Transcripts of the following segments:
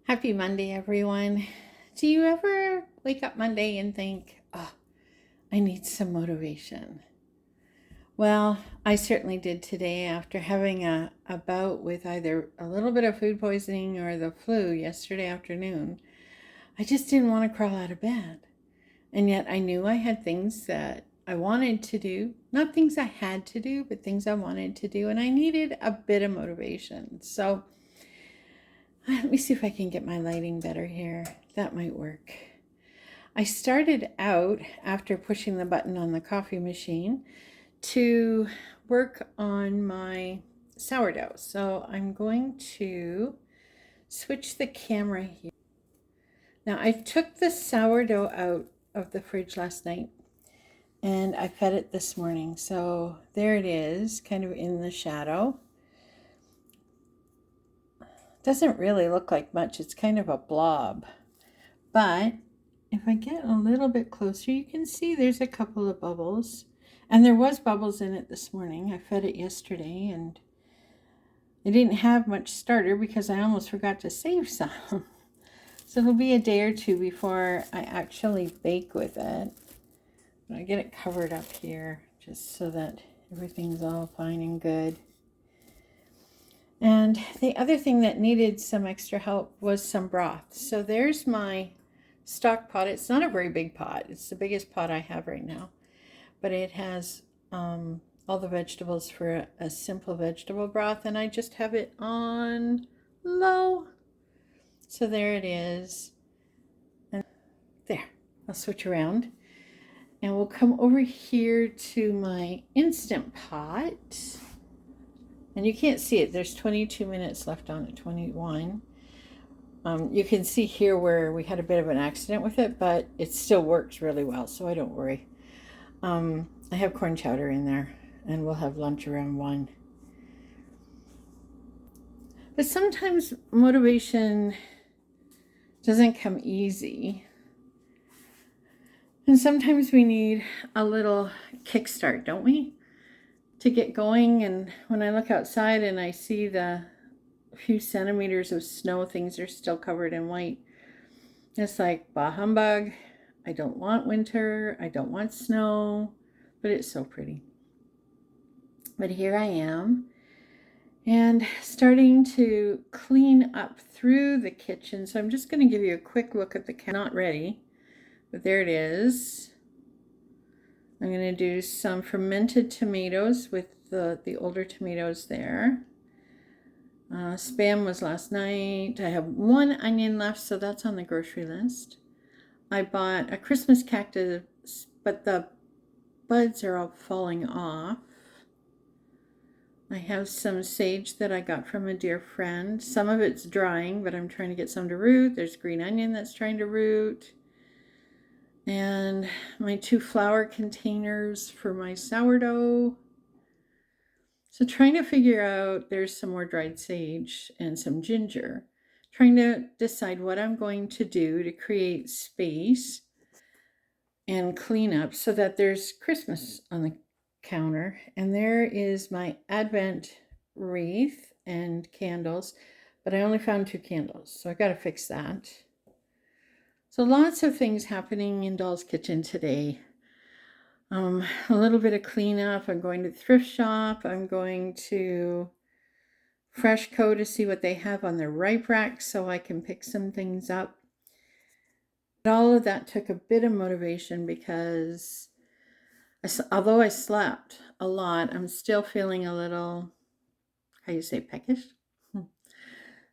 Happy Monday, everyone. Do you ever wake up Monday and think, oh, I need some motivation? Well, I certainly did today after having a bout with either a little bit of food poisoning or the flu yesterday afternoon. I just didn't want to crawl out of bed. And yet I knew I had things that I wanted to do, not things I had to do, but things I wanted to do. And I needed a bit of motivation. So let me see if I can get my lighting better here. That might work. I started out after pushing the button on the coffee machine to work on my sourdough. So I'm going to switch the camera here. Now I took the sourdough out of the fridge last night and I fed it this morning. So there it is, kind of in the shadow. Doesn't really look like much. It's kind of a blob. But if I get a little bit closer, you can see there's a couple of bubbles. And there was bubbles in it this morning. I fed it yesterday and I didn't have much starter because I almost forgot to save some. So it'll be a day or two before I actually bake with it. But I get it covered up here just so that everything's all fine and good. And the other thing that needed some extra help was some broth. So there's my stock pot. It's not a very big pot. It's the biggest pot I have right now. But it has all the vegetables for a simple vegetable broth. And I just have it on low. So there it is. And there. I'll switch around. And we'll come over here to my Instant Pot. And you can't see it. There's 22 minutes left on it, 21. You can see here where we had a bit of an accident with it, but it still works really well, so I don't worry. I have corn chowder in there, and we'll have lunch around 1. But sometimes motivation doesn't come easy. And sometimes we need a little kickstart, don't we? To get going. And when I look outside and I see the few centimeters of snow, things are still covered in white. It's like, bah humbug. I don't want winter. I don't want snow, but it's so pretty. But here I am and starting to clean up through the kitchen. So I'm just going to give you a quick look at the not ready, but there it is. I'm going to do some fermented tomatoes with the older tomatoes there. Spam was last night. I have 1 onion left, so that's on the grocery list. I bought a Christmas cactus, but the buds are all falling off. I have some sage that I got from a dear friend. Some of it's drying, but I'm trying to get some to root. There's green onion that's trying to root. And my 2 flour containers for my sourdough. So trying to figure out, there's some more dried sage and some ginger. Trying to decide what I'm going to do to create space and clean up so that there's Christmas on the counter. And there is my Advent wreath and candles, but I only found 2 candles, so I got to fix that. So lots of things happening in Doll's Kitchen today. A little bit of cleanup. I'm going to the thrift shop. I'm going to Freshco to see what they have on their ripe rack so I can pick some things up. But all of that took a bit of motivation because although I slept a lot, I'm still feeling a little, how you say, peckish?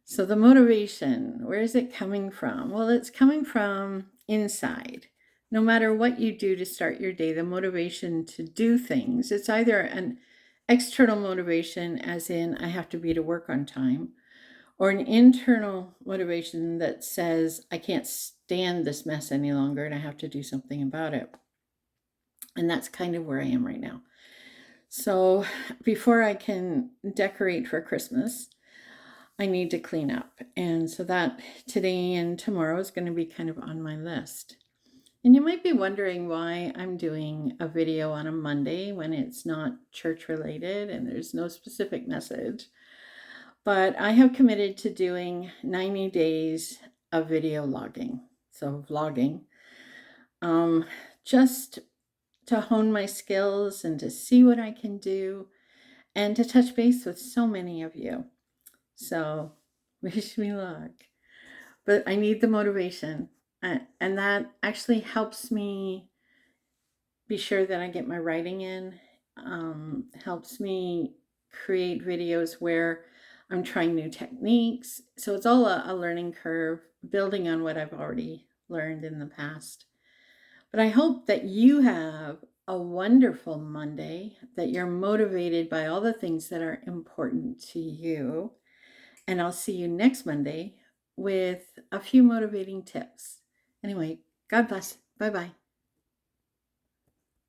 So the motivation, where is it coming from? Well, it's coming from inside. No matter what you do to start your day, the motivation to do things, it's either an external motivation, as in I have to be to work on time, or an internal motivation that says I can't stand this mess any longer and I have to do something about it. And that's kind of where I am right now. So before I can decorate for Christmas, I need to clean up. And so that today and tomorrow is going to be kind of on my list. And you might be wondering why I'm doing a video on a Monday when it's not church related and there's no specific message. But I have committed to doing 90 days of video logging, so vlogging, um, just to hone my skills and to see what I can do and to touch base with so many of you. So wish me luck. But I need the motivation. And that actually helps me be sure that I get my writing in, helps me create videos where I'm trying new techniques. So it's all a learning curve, building on what I've already learned in the past. But I hope that you have a wonderful Monday, that you're motivated by all the things that are important to you. And I'll see you next Monday with a few motivating tips. Anyway, God bless. Bye bye.